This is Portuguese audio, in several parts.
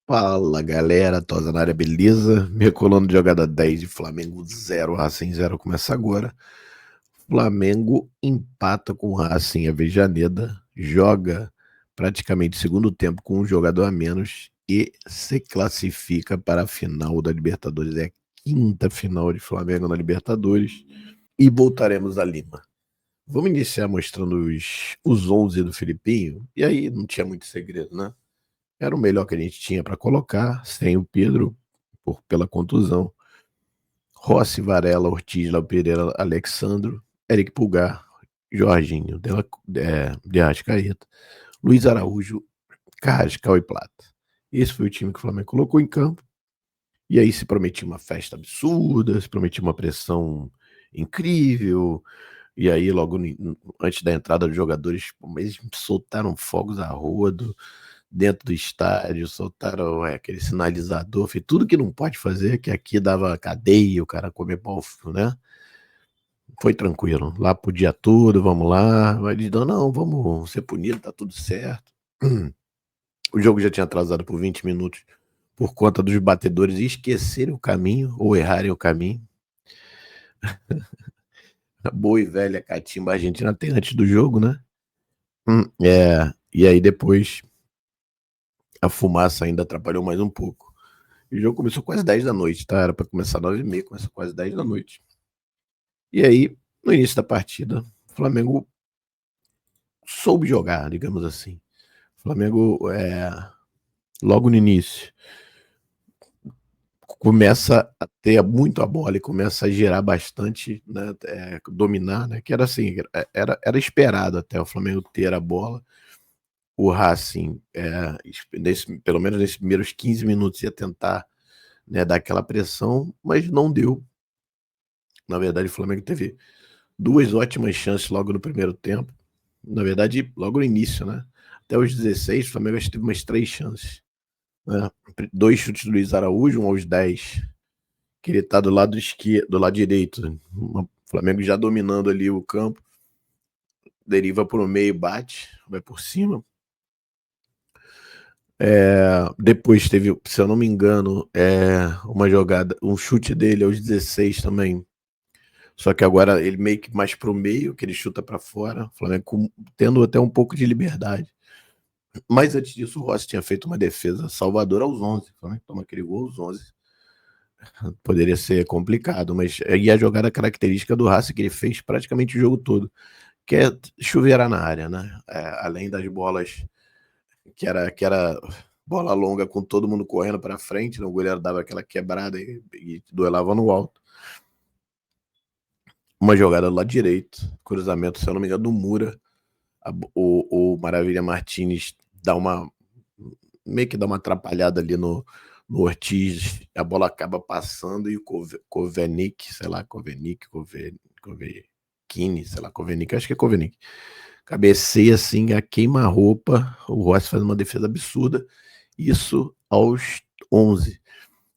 Fala galera, Tosa na área, beleza? Minha coluna de jogada 10 de Flamengo 0, Racing 0 começa agora. Flamengo empata com o Racing Avejaneda, joga praticamente segundo tempo com um jogador a menos e se classifica para a final da Libertadores. É a quinta final de Flamengo na Libertadores e voltaremos a Lima. Vamos iniciar mostrando os 11 do Filipinho, e aí não tinha muito segredo, né? Era o melhor que a gente tinha para colocar, sem o Pedro, pela contusão. Rossi, Varela, Ortiz, Léo Pereira, Alexandro, Eric Pulgar, Jorginho, de Arrascaeta, Luiz Araújo, Carrascal e Plata. Esse foi o time que o Flamengo colocou em campo. E aí se prometia uma festa absurda, se prometia uma pressão incrível. E aí, logo antes da entrada dos jogadores, eles soltaram fogos a rodo dentro do estádio, soltaram aquele sinalizador, fez tudo que não pode fazer, que aqui dava cadeia, o cara comer pau, né? Foi tranquilo, lá pro dia todo, vamos lá. Eles não, vamos ser punidos, tá tudo certo. O jogo já tinha atrasado por 20 minutos por conta dos batedores esquecerem o caminho ou errarem o caminho. A boa e velha catimba argentina tem antes do jogo, né? E aí depois a fumaça ainda atrapalhou mais um pouco. E o jogo começou quase 10 da noite, tá? Era para começar 9h30, começou quase 10 da noite. E aí, no início da partida, o Flamengo soube jogar, digamos assim. O Flamengo, logo no início, começa a ter muito a bola e começa a girar bastante, né? Dominar, né? Que era assim, era esperado até o Flamengo ter a bola. O Racing, pelo menos nesses primeiros 15 minutos, ia tentar, né, dar aquela pressão, mas não deu. Na verdade, o Flamengo teve duas ótimas chances logo no primeiro tempo. Na verdade, logo no início, né? Até os 16, o Flamengo teve umas 3 chances. Né? 2 chutes do Luiz Araújo, aos 10, que ele tá do lado esquerdo, do lado direito. O Flamengo já dominando ali o campo. Deriva por um meio, bate, vai por cima. Depois teve, se eu não me engano, uma jogada, um chute dele aos 16 também. Só que agora ele meio que mais pro meio, que ele chuta para fora. O Flamengo tendo até um pouco de liberdade. Mas antes disso, o Rossi tinha feito uma defesa salvadora aos 11. O Flamengo toma aquele gol aos 11. Poderia ser complicado, mas e a jogada característica do Rossi que ele fez praticamente o jogo todo, que é chuveirar na área, né? Além das bolas que era bola longa com todo mundo correndo para frente, né? O goleiro dava aquela quebrada e duelava no alto. Uma jogada do lado direito, cruzamento, se eu não me engano, do Mura. O Maravilha Martinez meio que dá uma atrapalhada ali no Ortiz, a bola acaba passando e o Kovenic, sei lá, Kovenic, acho que é Kovenic. Cabeceia assim, a queima-roupa, o Rossi faz uma defesa absurda, isso aos 11.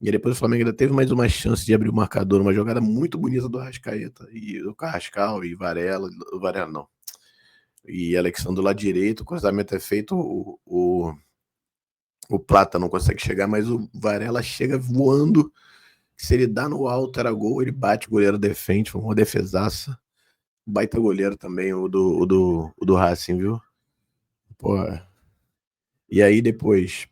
E aí depois o Flamengo ainda teve mais uma chance de abrir o marcador, uma jogada muito bonita do Arrascaeta, e do Carrascal, e Varela não, e Alexandre lá direito, o cruzamento é feito, o Plata não consegue chegar, mas o Varela chega voando, se ele dá no alto era gol, ele bate, o goleiro defende, foi uma defesaça. Baita goleiro também, o do Racing, viu? Pô. E aí depois,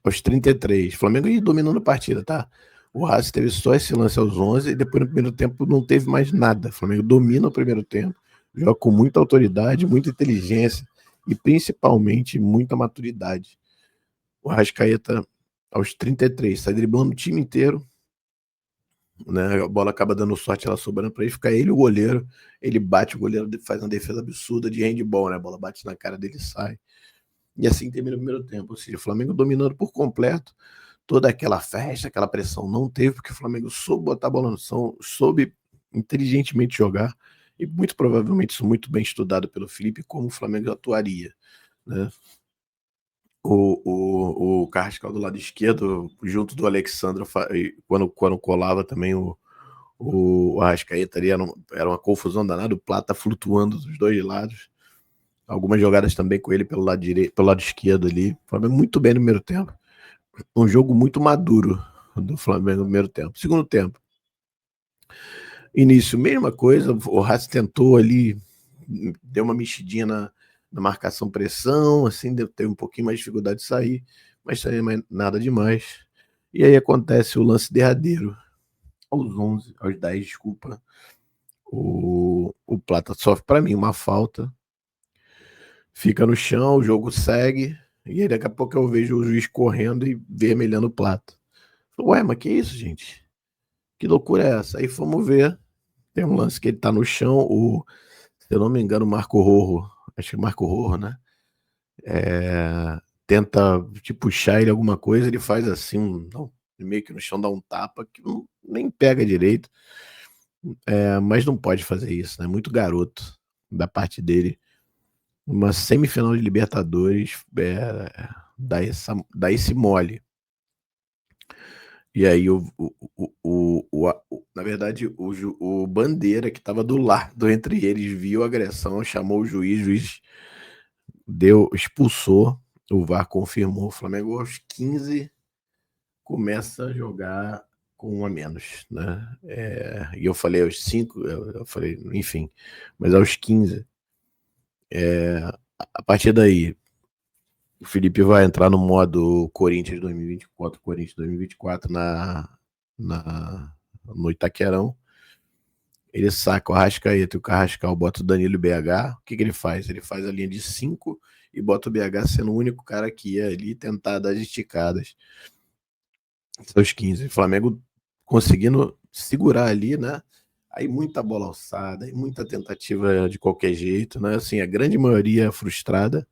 aos 33, Flamengo ia dominando a partida, tá? O Racing teve só esse lance aos 11 e depois no primeiro tempo não teve mais nada. O Flamengo domina o primeiro tempo, joga com muita autoridade, muita inteligência e principalmente muita maturidade. O Arrascaeta, aos 33, sai driblando o time inteiro, né? A bola acaba dando sorte, ela sobrando para ele, fica ele o goleiro, ele bate, o goleiro faz uma defesa absurda de handball, né? A bola bate na cara dele e sai. E assim termina o primeiro tempo, ou seja, o Flamengo dominando por completo, toda aquela festa, aquela pressão não teve, porque o Flamengo soube botar a bola no chão, soube inteligentemente jogar, e muito provavelmente isso muito bem estudado pelo Felipe, como o Flamengo atuaria, né? O Carrascal do lado esquerdo, junto do Alexandre, quando colava também o Arrascaeta ali, era uma confusão danada, o Plata flutuando dos dois lados. Algumas jogadas também com ele pelo lado direito, pelo lado esquerdo ali. O Flamengo muito bem no primeiro tempo. um jogo muito maduro do Flamengo no primeiro tempo. Segundo tempo, início, mesma coisa, o Racing tentou ali, deu uma mexidinha na marcação pressão, assim, teve um pouquinho mais de dificuldade de sair, mas saiu nada demais. E aí acontece o lance derradeiro, aos 10, desculpa. O Plata sofre para mim uma falta, fica no chão, o jogo segue, e aí daqui a pouco eu vejo o juiz correndo e vermelhando o Plata. Ué, mas que isso, gente? Que loucura é essa? Aí fomos ver, tem um lance que ele tá no chão, se eu não me engano, o Marco Rojo, acho que é Marco Rojo, né? Tenta te puxar ele alguma coisa, ele faz assim, meio que no chão dá um tapa, que nem pega direito. Mas não pode fazer isso, né? Muito garoto da parte dele. Uma semifinal de Libertadores, dá esse mole. E aí, na verdade, o Bandeira, que estava do lado entre eles, viu a agressão, chamou o juiz expulsou, o VAR confirmou. O Flamengo, aos 15, começa a jogar com um a menos, né? E eu falei aos 5, eu falei, enfim, mas aos 15, a partir daí, o Felipe vai entrar no modo Corinthians 2024, Corinthians 2024 no Itaquerão. Ele saca o Arrascaeta e o Carrascal, bota o Danilo e o BH. O que ele faz? Ele faz a linha de 5 e bota o BH sendo o único cara que ia ali tentar dar as esticadas. Seus 15. O Flamengo conseguindo segurar ali, né? Aí muita bola alçada, aí muita tentativa de qualquer jeito, né? Assim, a grande maioria frustrada.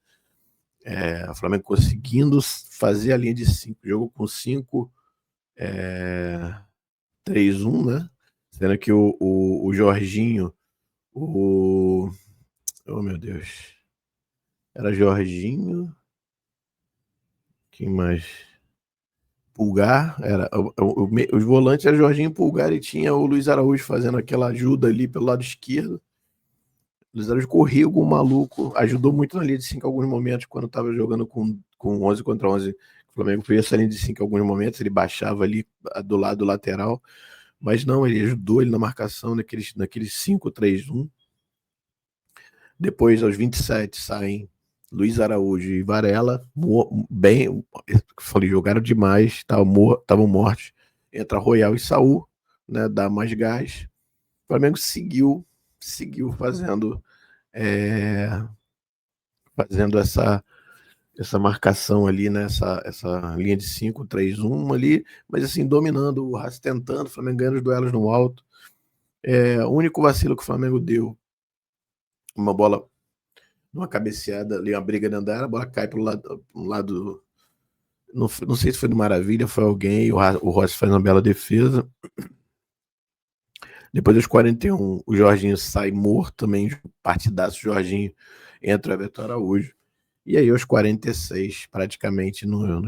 O Flamengo conseguindo fazer a linha de 5. Jogo com 5, 3-1, né? Sendo que o Jorginho, oh meu Deus, era Jorginho, quem mais? Pulgar, os volantes eram Jorginho, Pulgar, e tinha o Luiz Araújo fazendo aquela ajuda ali pelo lado esquerdo. O Luiz Araújo corria o maluco, ajudou muito na linha de 5 em alguns momentos, quando estava jogando com 11 contra 11. O Flamengo fez essa linha de 5 em alguns momentos, ele baixava ali do lado lateral, mas não, ele ajudou ele na marcação naqueles 5-3-1. Depois, aos 27, saem Luiz Araújo e Varela, bem, falei, jogaram demais, estavam mortos. Entra Royal e Saul, né, dá mais gás. O Flamengo seguiu fazendo essa marcação ali, né, essa linha de 5-3-1 ali, mas assim, dominando, o Racing tentando, o Flamengo ganhando os duelos no alto. O único vacilo que o Flamengo deu, uma bola, uma cabeceada ali, uma briga de andar, a bola cai pro lado, não sei se foi do Maravilha, foi alguém, o Rossi faz uma bela defesa. Depois dos 41, o Jorginho sai morto também, partidaço. Jorginho, entra o Everton Araújo. E aí, aos 46, praticamente no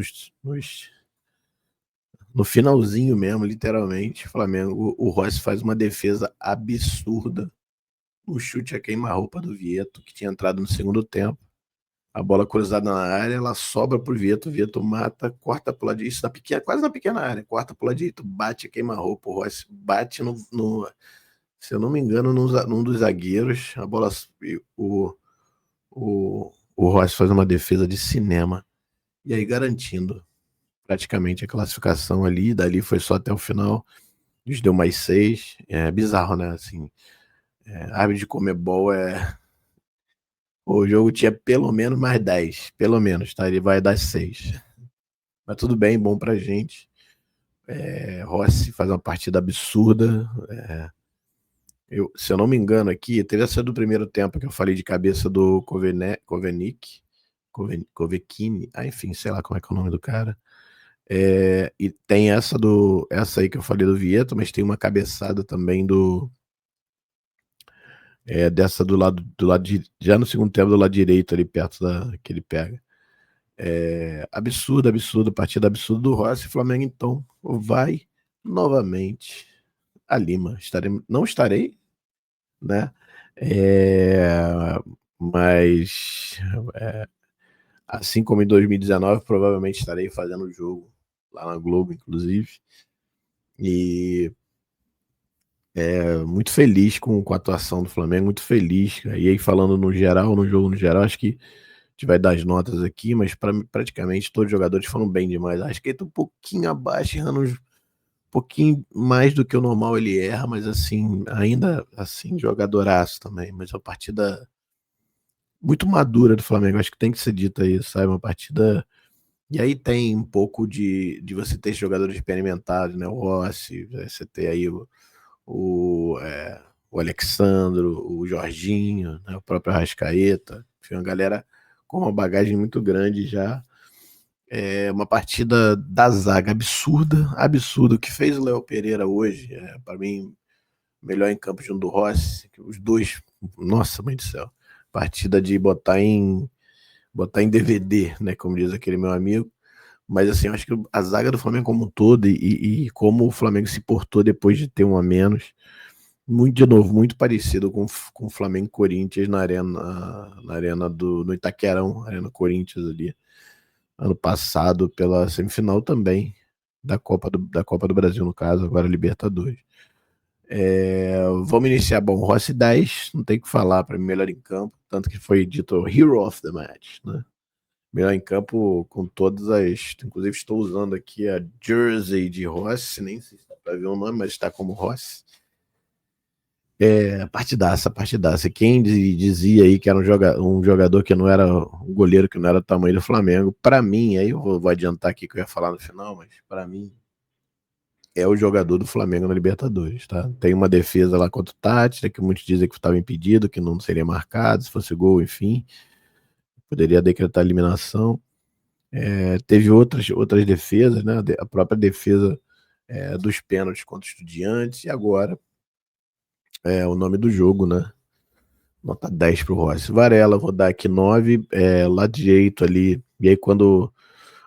finalzinho mesmo, literalmente, Flamengo, o Rossi faz uma defesa absurda. O chute a queima-roupa do Vieto, que tinha entrado no segundo tempo. A bola cruzada na área, ela sobra pro Vieto, o Vieto mata, corta pro lado direito, quase na pequena área, corta pro lado direito, bate a queima-roupa, o Rossi bate se eu não me engano, num dos zagueiros, a bola, o Rossi faz uma defesa de cinema, e aí garantindo praticamente a classificação ali, dali foi só até o final, nos deu mais 6, bizarro, né, assim, árbitro de Comebol o jogo tinha pelo menos mais 10, pelo menos, tá, ele vai dar 6, mas tudo bem, bom pra gente. Rossi faz uma partida absurda, se eu não me engano aqui, teve essa do primeiro tempo que eu falei de cabeça do Kovekini, enfim, sei lá como é que é o nome do cara. E tem essa aí que eu falei do Vieto, mas tem uma cabeçada também dessa já no segundo tempo, do lado direito, ali perto que ele pega. Absurdo, partida absurda do Rossi. Flamengo, então, vai novamente a Lima. Não estarei, né? Mas assim como em 2019, provavelmente estarei fazendo o jogo lá na Globo, inclusive. E muito feliz com a atuação do Flamengo, muito feliz. E aí, falando no geral, no jogo no geral, acho que a gente vai dar as notas aqui, mas praticamente todos os jogadores foram bem demais. Acho que ele tá um pouquinho abaixo, errando um pouquinho mais do que o normal ele erra, mas assim, ainda assim, jogadoraço também. Mas uma partida muito madura do Flamengo, acho que tem que ser dita isso, sabe? Uma partida. E aí tem um pouco de você ter jogadores experimentados, né? O Rossi, você ter aí o, é, o Alexandro, o Jorginho, né? O próprio Arrascaeta. Enfim, uma galera com uma bagagem muito grande já. É uma partida da zaga absurda, absurda. O que fez o Léo Pereira hoje, para mim, melhor em campo junto do Rossi, os dois, nossa, mãe do céu. Partida de botar em DVD, né? Como diz aquele meu amigo. Mas assim, eu acho que a zaga do Flamengo como um todo e como o Flamengo se portou depois de ter um a menos, muito de novo, muito parecido com o Flamengo e Corinthians na arena no Itaquerão, Arena Corinthians ali, ano passado, pela semifinal também da Copa do Brasil, no caso, agora Libertadores. Vamos iniciar, bom, Rossi 10, não tem o que falar, para mim, melhor em campo, tanto que foi dito Hero of the Match, né? Melhor em campo com todas as. Inclusive, estou usando aqui a jersey de Rossi, nem sei se dá para ver o nome, mas está como Rossi. Partidaça, partidaça. Quem dizia aí que era um jogador que não era um goleiro que não era do tamanho do Flamengo, para mim, aí eu vou adiantar aqui que eu ia falar no final, mas para mim é o jogador do Flamengo na Libertadores, tá? Tem uma defesa lá contra o Tátira, que muitos dizem que estava impedido, que não seria marcado, se fosse gol, enfim, poderia decretar eliminação. Teve outras defesas, né? A própria defesa dos pênaltis contra o Estudiantes, e agora o nome do jogo, né? Nota 10 pro Rossi. Varela, vou dar aqui 9, lá direito ali. E aí, quando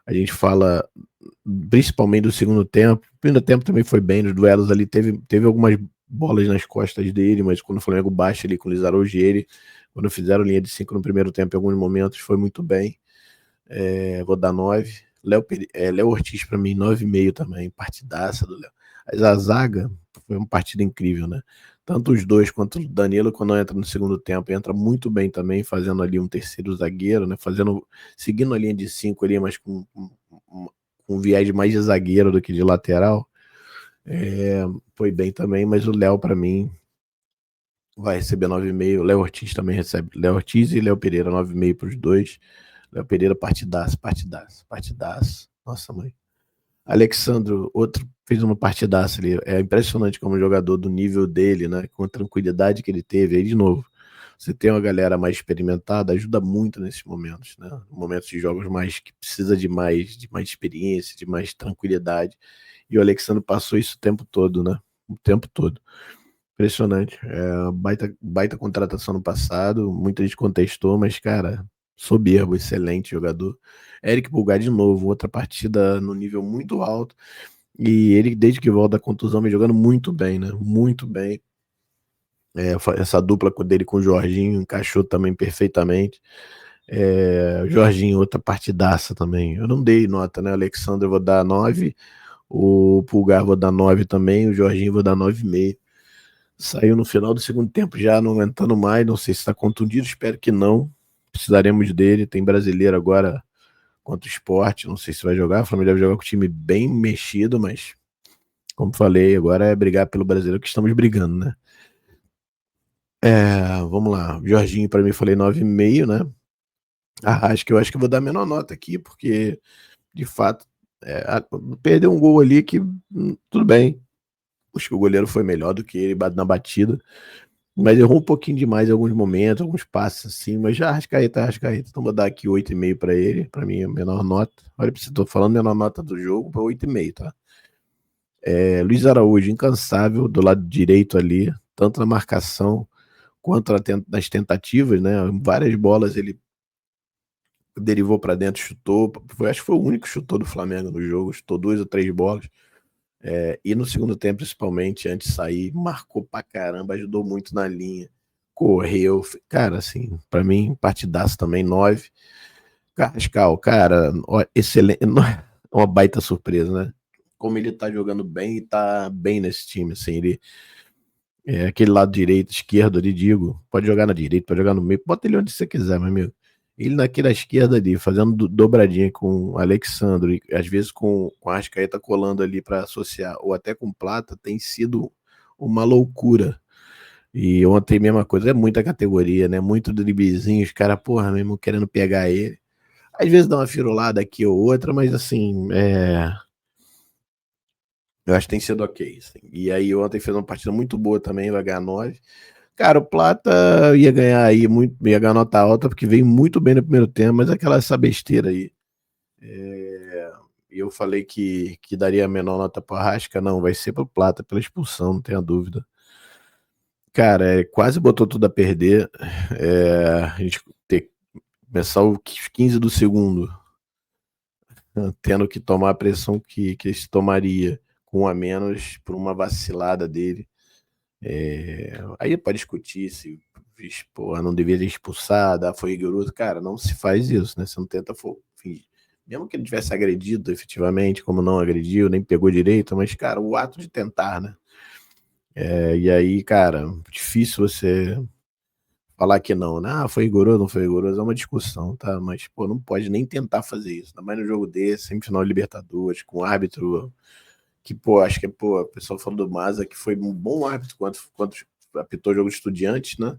a gente fala principalmente do segundo tempo, o primeiro tempo também foi bem, nos duelos ali teve algumas bolas nas costas dele, mas quando o Flamengo baixa ali com o Lizarogieri, quando fizeram linha de 5 no primeiro tempo, em alguns momentos foi muito bem. Vou dar 9. Léo Ortiz para mim, 9,5 também. Partidaça do Léo. Mas a zaga foi uma partida incrível, né? Tanto os dois quanto o Danilo, quando entra no segundo tempo, entra muito bem também, fazendo ali um terceiro zagueiro, né? Seguindo a linha de 5 ali, mas com um viés mais de zagueiro do que de lateral. Foi bem também, mas o Léo, para mim, vai receber 9,5. O Léo Ortiz também recebe. Léo Ortiz e Léo Pereira, 9,5 para os dois. Léo Pereira, partidaço, partidaço, partidaço. Nossa, mãe. Alexandro, outro, fez uma partidaça ali. É impressionante como jogador do nível dele, né? Com a tranquilidade que ele teve. Aí, de novo, você tem uma galera mais experimentada, ajuda muito nesses momentos, né? Momentos de jogos mais que precisa de mais experiência, de mais tranquilidade. E o Alexandre passou isso o tempo todo, né? O tempo todo. Impressionante. Baita, baita contratação no passado, muita gente contestou, mas, cara, soberbo, excelente jogador. Eric Pulgar de novo, outra partida no nível muito alto. E ele, desde que volta da contusão, vem jogando muito bem, né? Muito bem. Essa dupla dele com o Jorginho encaixou também perfeitamente. Jorginho, outra partidaça também. Eu não dei nota, né? Alexandre eu vou dar 9, o Pulgar vou dar 9 também, o Jorginho vou dar 9,5. Saiu no final do segundo tempo já, não aguentando mais, não sei se está contundido, espero que não. Precisaremos dele, tem brasileiro agora contra o Sport, não sei se vai jogar, o Flamengo deve jogar com o time bem mexido, mas como falei, agora é brigar pelo brasileiro que estamos brigando, né? Vamos lá, Jorginho para mim falei 9,5, né? Acho que eu vou dar a menor nota aqui, porque de fato perdeu um gol ali que tudo bem, acho que o goleiro foi melhor do que ele na batida. Mas errou um pouquinho demais em alguns momentos, alguns passes assim, mas já Arrascaeta. Então vou dar aqui 8,5 para ele, para mim é a menor nota. Olha, pra você, tô falando menor nota do jogo, para 8,5, tá? Luiz Araújo, incansável, do lado direito ali, tanto na marcação quanto nas tentativas, né? Várias bolas ele derivou para dentro, chutou. Acho que foi o único que chutou do Flamengo no jogo, chutou 2 ou 3 bolas. E no segundo tempo, principalmente, antes de sair, marcou pra caramba, ajudou muito na linha, correu, cara, assim, pra mim, partidaço também, 9. Carrascal, cara, ó, excelente, uma baita surpresa, né? Como ele tá jogando bem e tá bem nesse time, assim, ele é aquele lado direito, esquerdo ali, digo, pode jogar na direita, pode jogar no meio, bota ele onde você quiser, meu amigo. Ele naquela esquerda ali, fazendo dobradinha com o Alexandre, e às vezes com a Arrascaeta colando ali para associar, ou até com Plata, tem sido uma loucura. E ontem, mesma coisa, é muita categoria, né? Muito driblezinho, os caras, porra, mesmo querendo pegar ele. Às vezes dá uma firulada aqui ou outra, mas assim, eu acho que tem sido ok. Assim. E aí ontem fez uma partida muito boa também, vai ganhar 9. Cara, o Plata ia ganhar aí, muito, ia ganhar nota alta, porque veio muito bem no primeiro tempo, mas essa besteira aí. Eu falei que daria a menor nota pro Arrasca, não, vai ser pro Plata, pela expulsão, não tenha dúvida. Cara, quase botou tudo a perder. A gente ter que começar os 15 do segundo, tendo que tomar a pressão que se tomaria com um a menos por uma vacilada dele. Aí pode discutir se pô, não devia ter expulsado, foi rigoroso. Cara, não se faz isso, né? Você não tenta fingir. Mesmo que ele tivesse agredido efetivamente, como não agrediu, nem pegou direito, mas, cara, o ato de tentar, né? E aí, cara, difícil você falar que não, né? Ah, foi rigoroso, não foi rigoroso, é uma discussão, tá? Mas, pô, não pode nem tentar fazer isso. Ainda mais no jogo desse, semifinal de Libertadores, com um árbitro que, pô, acho que, pô, o pessoal falou do Maza, que foi um bom árbitro quando apitou o jogo de Estudiantes, né?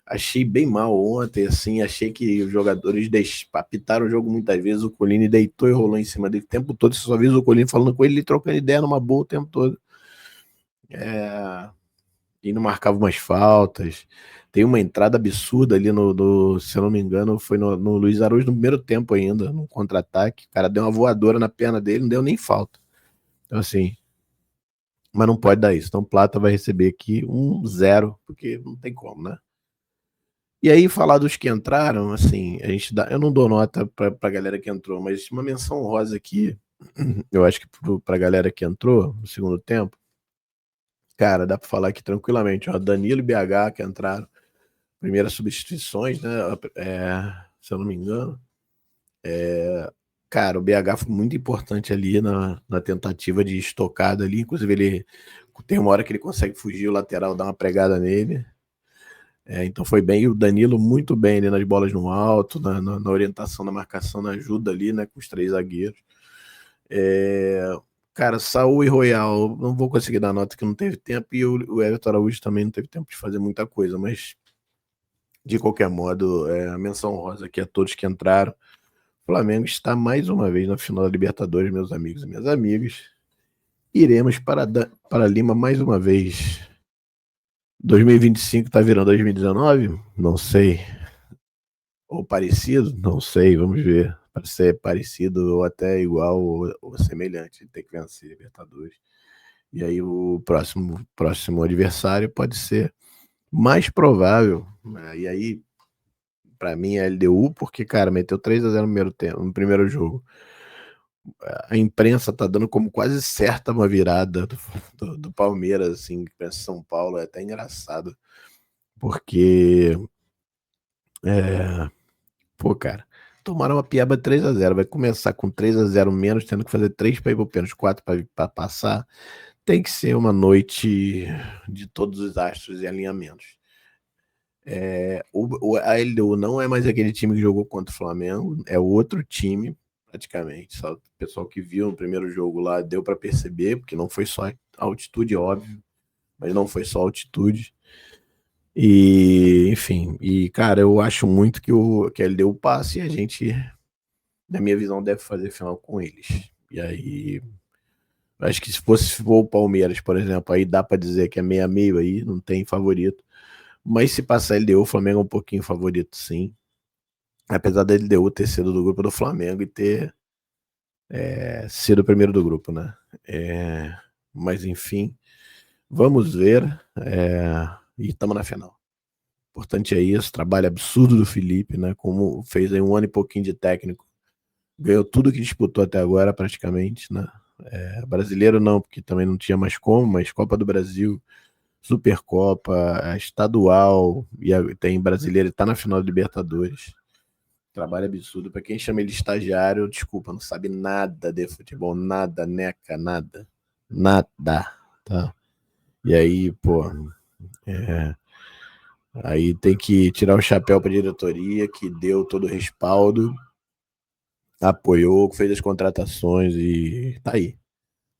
Achei bem mal ontem, assim, achei que os jogadores apitaram o jogo muitas vezes, o Colini deitou e rolou em cima dele o tempo todo, você só viu o Colini falando com ele, ele trocando ideia numa boa o tempo todo. E não marcava umas faltas. Tem uma entrada absurda ali se eu não me engano, foi no Luiz Araújo no primeiro tempo ainda, no contra-ataque. O cara deu uma voadora na perna dele, não deu nem falta. Então, assim, mas não pode dar isso. Então, Plata vai receber aqui 1-0, porque não tem como, né? E aí, falar dos que entraram, assim, eu não dou nota pra galera que entrou, mas uma menção honrosa aqui, eu acho que pra galera que entrou no segundo tempo, cara, dá pra falar aqui tranquilamente, ó, Danilo e BH que entraram, primeiras substituições, né? Se eu não me engano. Cara, o BH foi muito importante ali na tentativa de estocada ali. Inclusive, ele tem uma hora que ele consegue fugir, o lateral dá uma pregada nele. Então foi bem. E o Danilo muito bem ali nas bolas no alto, na orientação, na marcação, na ajuda ali, né? Com os três zagueiros. Cara, Saul e Royal, não vou conseguir dar nota que não teve tempo. E o Everton Araújo também não teve tempo de fazer muita coisa, mas de qualquer modo, a menção rosa aqui a todos que entraram. O Flamengo está mais uma vez na final da Libertadores, meus amigos e minhas amigas. Iremos para Lima mais uma vez. 2025 está virando 2019? Não sei. Ou parecido? Não sei, vamos ver. Para ser parecido ou até igual ou semelhante. Tem que vencer Libertadores. E aí o próximo adversário pode ser mais provável. E aí para mim é LDU, porque, cara, meteu 3-0 no primeiro tempo, no primeiro jogo. A imprensa tá dando como quase certa uma virada do Palmeiras, assim, para São Paulo. É até engraçado. Porque, é, pô, cara, tomaram uma piaba 3-0. Vai começar com 3-0 menos, tendo que fazer 3 para ir pro pênalti, 4 para passar. Tem que ser uma noite de todos os astros e alinhamentos. A LDU não é mais aquele time que jogou contra o Flamengo, é outro time, praticamente. Só o pessoal que viu no primeiro jogo lá deu para perceber, porque não foi só altitude, óbvio, mas não foi só altitude. E, enfim, cara, eu acho muito que a LDU passe e a gente, na minha visão, deve fazer final com eles. E aí, acho que se for o Palmeiras, por exemplo, aí dá para dizer que é meio a meio aí, não tem favorito. Mas se passar a LDU, o Flamengo é um pouquinho favorito, sim. Apesar da LDU ter sido do grupo do Flamengo e ter sido o primeiro do grupo, né? Mas enfim, vamos ver. E estamos na final. Importante é isso, trabalho absurdo do Felipe, né? Como fez aí um ano e pouquinho de técnico, ganhou tudo que disputou até agora, praticamente, né? Brasileiro não, porque também não tinha mais como, mas Copa do Brasil, Supercopa, estadual, e tem brasileiro, e tá na final da Libertadores. Trabalho absurdo. Pra quem chama ele de estagiário, desculpa, não sabe nada de futebol, nada, neca, nada. Nada, tá? E aí, pô, é, aí tem que tirar o chapéu pra diretoria que deu todo o respaldo, apoiou, fez as contratações e tá aí.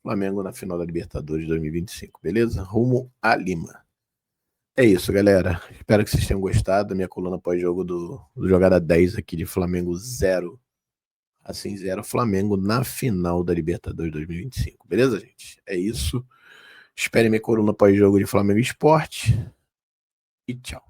Flamengo na final da Libertadores 2025, beleza? Rumo a Lima. É isso, galera. Espero que vocês tenham gostado da minha coluna pós-jogo do Jogada 10 aqui de Flamengo 0. Assim, 0 Flamengo na final da Libertadores 2025. Beleza, gente? É isso. Espere minha coluna pós-jogo de Flamengo Esporte. E tchau.